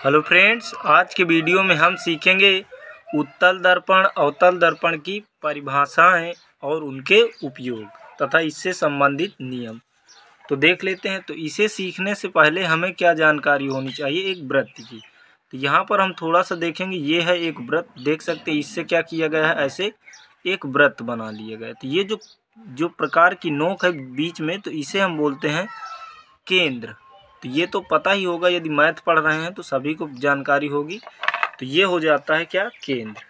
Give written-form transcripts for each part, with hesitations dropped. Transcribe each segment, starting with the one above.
Hello friends, आज के video में हम सीखेंगे उत्तल दर्पण अवतल दर्पण की परिभाषाएं और उनके उपयोग तथा इससे संबंधित नियम। तो देख लेते हैं। तो इसे सीखने से पहले हमें क्या जानकारी होनी चाहिए एक वृत्त की। तो यहाँ पर हम थोड़ा सा देखेंगे। ये है एक वृत्त, देख सकते हैं। इससे क्या किया गया है, ऐसे एक वृत्त बना लिया गया है। तो ये जो प्रकार की नोक है बीच में, तो इसे हम बोलते हैं केंद्र। तो ये तो पता ही होगा, यदि मैथ पढ़ रहे हैं तो सभी को जानकारी होगी। तो ये हो जाता है क्या, केंद्र।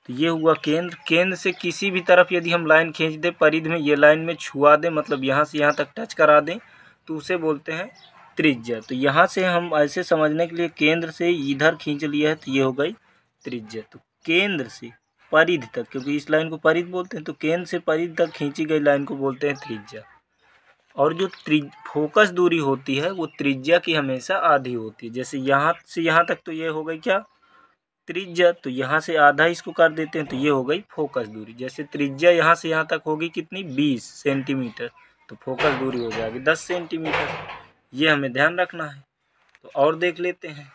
तो ये हुआ केंद्र। केंद्र से किसी भी तरफ यदि हम लाइन खींच दें परिधि में, ये लाइन में छुआ दें, मतलब यहाँ से यहाँ तक टच करा दें, तो उसे बोलते हैं त्रिज्या। तो यहाँ से हम ऐसे समझने के लिए केंद्र से इधर खींच लिया है, तो ये हो गई त्रिज्या। तो केंद्र से परिधि तक, क्योंकि इस लाइन को परिधि बोलते हैं, तो केंद्र से परिधि तक खींची गई लाइन को बोलते हैं त्रिज्या। और जो फोकस दूरी होती है वो त्रिज्या की हमेशा आधी होती है। जैसे यहाँ से यहाँ तक, तो ये हो गई क्या, त्रिज्या। तो यहाँ से आधा इसको कर देते हैं, तो ये हो गई फोकस दूरी। जैसे त्रिज्या यहाँ से यहाँ तक होगी कितनी, 20 सेंटीमीटर, तो फोकस दूरी हो जाएगी 10 सेंटीमीटर। ये हमें ध्यान रखना है। तो और देख लेते हैं।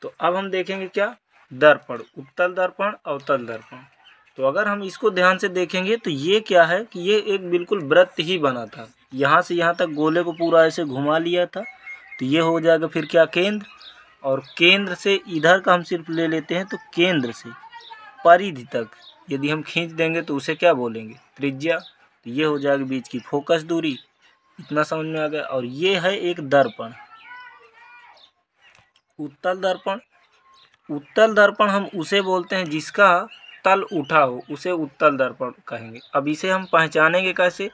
तो अब हम देखेंगे क्या, दर्पण, उत्तल दर्पण अवतल दर्पण। तो अगर हम इसको ध्यान से देखेंगे तो ये क्या है कि ये एक बिल्कुल वृत्त ही बना था। यहाँ से यहाँ तक गोले को पूरा ऐसे घुमा लिया था, तो ये हो जाएगा फिर क्या, केंद्र। और केंद्र से इधर का हम सिर्फ ले लेते हैं, तो केंद्र से परिधि तक यदि हम खींच देंगे तो उसे क्या बोलेंगे, त्रिज्या। तो ये हो जाएगा बीच की फोकस दूरी। इतना समझ में आ गया। और ये है एक दर्पण, उत्तल दर्पण। उत्तल दर्पण हम उसे बोलते हैं जिसका तल उठा हो, उसे उत्तल दर्पण कहेंगे। अब इसे हम पहचानेंगे कैसे,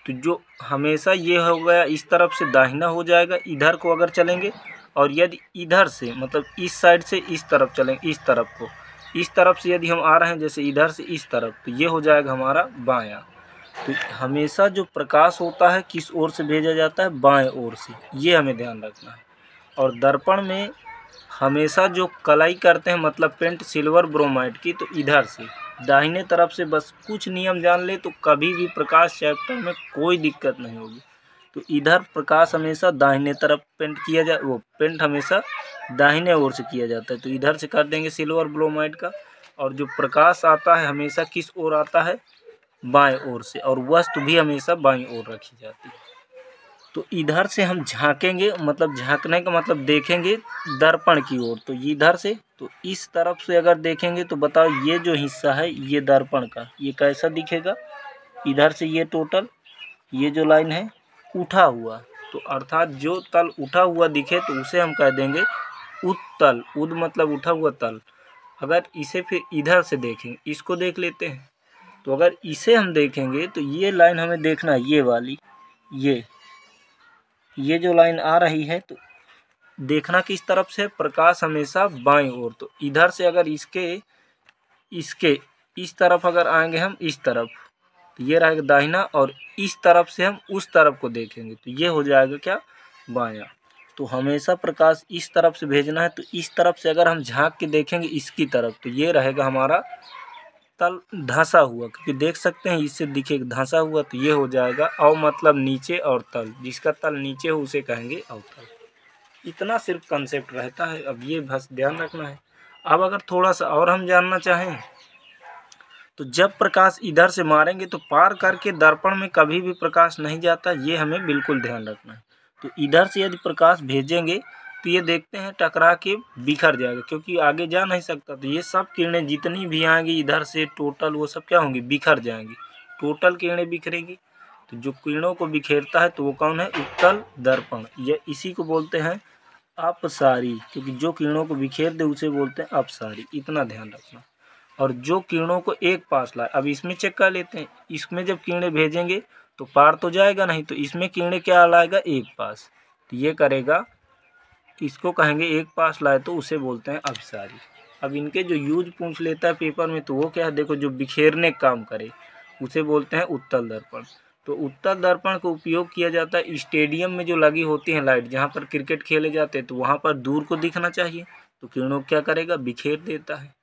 तो जो हमेशा ये हो गया इस तरफ से दाहिना हो जाएगा इधर को अगर चलेंगे, और यदि इधर से मतलब इस साइड से इस तरफ चलेंगे, इस तरफ को, इस तरफ से यदि हम आ रहे हैं जैसे इधर से इस तरफ, तो ये हो जाएगा हमारा बायां। तो हमेशा जो प्रकाश होता है किस ओर से भेजा जाता है, बाएं ओर से, ये हमें ध्यान रखना है। और दर्पण में हमेशा जो कलाई करते हैं, मतलब पेंट सिल्वर ब्रोमाइड की, तो इधर से दाहिने तरफ से, बस कुछ नियम जान ले तो कभी भी प्रकाश चैप्टर में कोई दिक्कत नहीं होगी। तो इधर प्रकाश हमेशा दाहिने तरफ पेंट किया जा, वो पेंट हमेशा दाहिने ओर से किया जाता है। तो इधर से कर देंगे सिल्वर ब्रोमाइड का। और जो प्रकाश आता है हमेशा किस ओर आता है, बाएं ओर से। और वस्तु भी हमेशा बाईं ओर रखी जाती है। तो इधर से हम झांकेंगे, मतलब झांकने का मतलब देखेंगे दर्पण की ओर। तो इधर से, तो इस तरफ से अगर देखेंगे तो बताओ ये जो हिस्सा है ये दर्पण का, ये कैसा दिखेगा, इधर से ये टोटल, ये जो लाइन है उठा हुआ। तो अर्थात जो तल उठा हुआ दिखे तो उसे हम कह देंगे उत्तल। उद मतलब उठा हुआ तल। अगर इसे फिर इधर से देखें, इसको देख लेते हैं। तो अगर इसे हम देखेंगे तो ये लाइन हमें देखना है, ये वाली, ये जो लाइन आ रही है, तो देखना किस तरफ से, प्रकाश हमेशा बाईं ओर। तो इधर से अगर इसके इस तरफ अगर आएंगे हम, इस तरफ, तो ये रहेगा दाहिना। और इस तरफ से हम उस तरफ को देखेंगे तो ये हो जाएगा क्या, बायां। तो हमेशा प्रकाश इस तरफ से भेजना है। तो इस तरफ से अगर हम झांक के देखेंगे इसकी तरफ, तो ये रहेगा हमारा तल धंसा हुआ, क्योंकि देख सकते हैं इससे दिखेगा धंसा हुआ। तो ये हो जाएगा अव मतलब नीचे, और तल, जिसका तल नीचे हो उसे कहेंगे अवतल। इतना सिर्फ कंसेप्ट रहता है। अब ये बस ध्यान रखना है। अब अगर थोड़ा सा और हम जानना चाहें, तो जब प्रकाश इधर से मारेंगे तो पार करके दर्पण में कभी भी प्रकाश नहीं जाता, ये हमें बिल्कुल ध्यान रखना है। तो इधर से यदि प्रकाश भेजेंगे तो ये देखते हैं टकरा के बिखर जाएगा, क्योंकि आगे जा नहीं सकता। तो ये सब किरणें जितनी भी आएंगी इधर से टोटल, वो सब क्या होंगी, बिखर जाएंगी। टोटल किरणें बिखरेगी। तो जो किरणों को बिखेरता है तो वो कौन है, उत्तल दर्पण। ये इसी को बोलते हैं अपसारी, क्योंकि जो किरणों को बिखेर दे उसे बोलते हैं अपसारी। इतना ध्यान रखना। और जो किरणों को एक पास लाए, अब इसमें चेक कर लेते हैं। इसमें जब किरणें भेजेंगे तो पार तो जाएगा नहीं, तो इसमें किरणें क्या लाएगा, एक पास। तो ये करेगा, इसको कहेंगे एक पास लाए, तो उसे बोलते हैं अपसारी। अब इनके जो यूज पूछ लेता है पेपर में, तो वो क्या है, देखो, जो बिखेरने का काम करे उसे बोलते हैं उत्तल दर्पण। तो उत्तल दर्पण का उपयोग किया जाता है स्टेडियम में जो लगी होती है लाइट, जहाँ पर क्रिकेट खेले जाते हैं, तो वहाँ पर दूर को दिखना चाहिए। तो किरणों क्या करेगा, बिखेर देता है।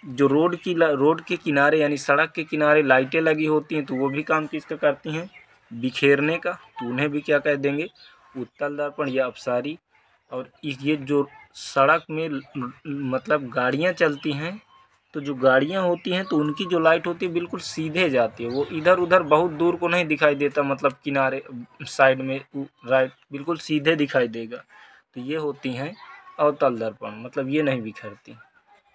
जो रोड के किनारे यानी सड़क के किनारे लाइटें लगी होती हैं, तो वो भी काम किसका करती हैं, बिखेरने का। तो उन्हें भी क्या कह देंगे, उत्तल दर्पण या अपसारी। और ये जो सड़क में मतलब गाड़ियाँ चलती हैं, तो जो गाड़ियाँ होती हैं तो उनकी जो लाइट होती है बिल्कुल सीधे जाती है, वो इधर उधर बहुत दूर को नहीं दिखाई देता, मतलब किनारे साइड में राइट बिल्कुल सीधे दिखाई देगा। तो ये होती हैं अवतल दर्पण, मतलब ये नहीं बिखरती।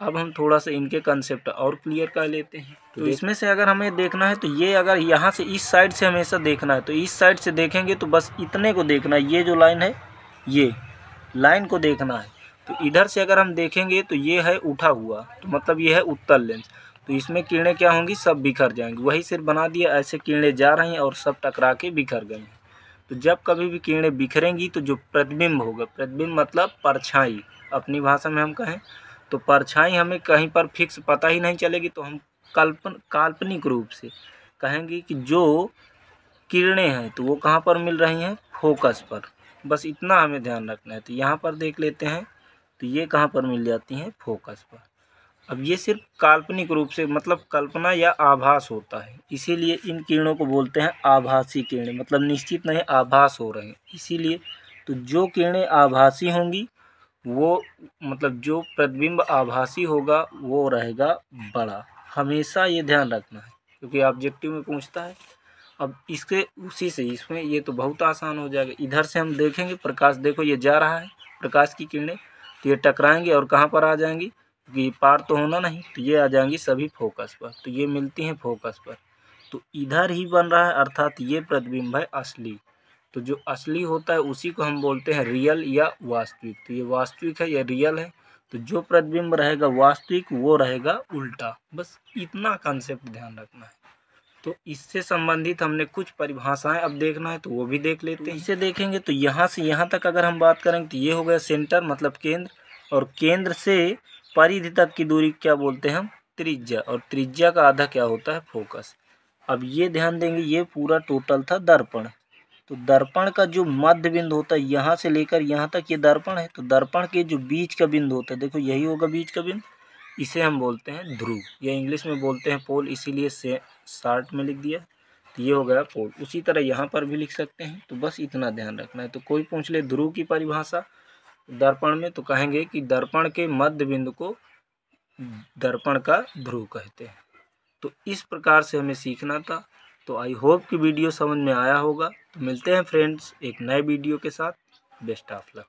अब हम थोड़ा सा इनके कंसेप्ट और क्लियर कर लेते हैं। तो इसमें से अगर हमें देखना है तो ये अगर यहाँ से इस साइड से हमेशा देखना है तो इस साइड से देखेंगे तो बस इतने को देखना है, ये जो लाइन है ये लाइन को देखना है। तो इधर से अगर हम देखेंगे तो ये है उठा हुआ, तो मतलब ये है उत्तल लेंस। तो इसमें किरणें क्या होंगी, सब बिखर जाएंगी। वही सिर्फ बना दिया, ऐसे किरणें जा रही हैं और सब टकरा के बिखर गई हैं। तो जब कभी भी किरणें बिखरेंगी तो जो प्रतिबिंब होगा, प्रतिबिंब मतलब परछाई, अपनी भाषा में हम कहें तो परछाई हमें कहीं पर फिक्स पता ही नहीं चलेगी, तो हम काल्पनिक रूप से कहेंगे कि जो किरणें हैं तो वो कहाँ पर मिल रही हैं, फोकस पर। बस इतना हमें ध्यान रखना है। तो यहाँ पर देख लेते हैं तो ये कहाँ पर मिल जाती हैं, फोकस पर। अब ये सिर्फ काल्पनिक रूप से मतलब कल्पना या आभास होता है, इसीलिए इन किरणों को बोलते हैं आभासी किरणें, मतलब निश्चित नहीं, आभास हो रहे हैं इसीलिए। तो जो किरणें आभासी होंगी वो मतलब जो प्रतिबिंब आभासी होगा वो रहेगा बड़ा, हमेशा ये ध्यान रखना है क्योंकि ऑब्जेक्टिव में पूछता है। अब इसके उसी से इसमें ये तो बहुत आसान हो जाएगा। इधर से हम देखेंगे प्रकाश, देखो ये जा रहा है प्रकाश की किरणें, तो ये टकराएंगे और कहाँ पर आ जाएंगी, क्योंकि पार तो होना नहीं, तो ये आ जाएंगी सभी फोकस पर। तो ये मिलती हैं फोकस पर, तो इधर ही बन रहा है, अर्थात ये प्रतिबिंब है असली। तो जो असली होता है उसी को हम बोलते हैं रियल या वास्तविक। तो ये वास्तविक है, ये रियल है। तो जो प्रतिबिंब रहेगा वास्तविक वो रहेगा उल्टा। बस इतना कंसेप्ट ध्यान रखना है। तो इससे संबंधित हमने कुछ परिभाषाएं अब देखना है तो वो भी देख लेते हैं। इसे देखेंगे तो यहाँ से यहाँ तक अगर हम बात करेंगे तो ये हो गया सेंटर मतलब केंद्र, और केंद्र से परिधि तक की दूरी क्या बोलते हैं हम, त्रिज्या, और त्रिज्या का आधा क्या होता है, फोकस। अब ये ध्यान देंगे ये पूरा टोटल था दर्पण। तो दर्पण का जो मध्य बिंदु होता है यहाँ से लेकर यहाँ तक ये दर्पण है, तो दर्पण के जो बीच का बिंदु होता है, देखो यही होगा बीच का बिंदु, इसे हम बोलते हैं ध्रुव, या इंग्लिश में बोलते हैं पोल, इसीलिए से शार्ट में लिख दिया। तो ये हो गया पोल। उसी तरह यहाँ पर भी लिख सकते हैं। तो बस इतना ध्यान रखना है। तो कोई पूछ ले ध्रुव की परिभाषा दर्पण में, तो कहेंगे कि दर्पण के मध्य बिंदु को दर्पण का ध्रुव कहते हैं। तो इस प्रकार से हमें सीखना था। तो आई होप कि वीडियो समझ में आया होगा। तो मिलते हैं फ्रेंड्स एक नए वीडियो के साथ। Best of luck.